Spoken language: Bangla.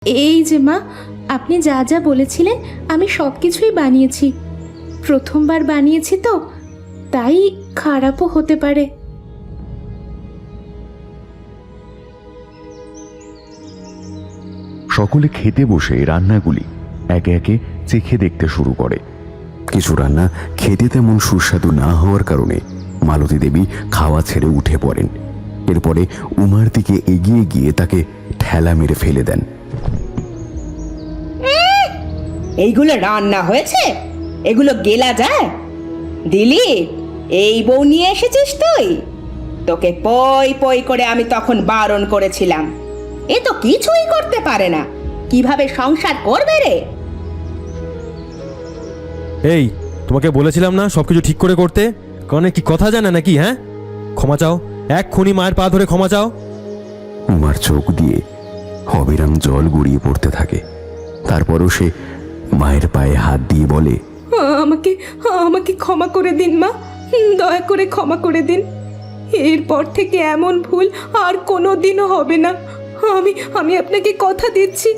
এই যে মা, আপনি যা যা বলেছিলেন আমি সব কিছুই বানিয়েছি। প্রথমবার বানিয়েছি তো, তাই খারাপও হতে পারে। সকলে খেতে বসে রান্নাগুলি একে একে চেখে দেখতে শুরু করে। কিছু রান্না খেতে তেমন সুস্বাদু না হওয়ার কারণে মালতী দেবী খাওয়া ছেড়ে উঠে পড়েন। এরপরে উমার দিকে এগিয়ে গিয়ে তাকে ঠেলা মেরে ফেলে দেন। এইগুলো রান্না হয়েছে? এগুলো গেলা যায়? দিলীপ, এই বউ নিয়ে এসেছিস তুই? তোকে পই পই করে আমি তখন বারণ করেছিলাম। এ তো কিছুই করতে পারে না, কিভাবে সংসার করবে রে? এই, তোমাকে বলেছিলাম না সবকিছু ঠিক করে করতে? কারণ কি কথা জানে নাকি? হ্যাঁ, ক্ষমা চাও, এক্ষুনি মায়ের পা ধরে ক্ষমা চাও। উমার চোখ দিয়ে অবিরাম জল গড়িয়ে পড়তে থাকে। তারপরও সে মায়ের পায়ে হাত দিয়ে বলে, আমাকে আমাকে ক্ষমা করে দিন মা, দয়া করে ক্ষমা করে দিন। এরপর থেকে এমন ভুল আর কোনো দিনও হবে না। আমি আপনাকে কথা দিচ্ছি।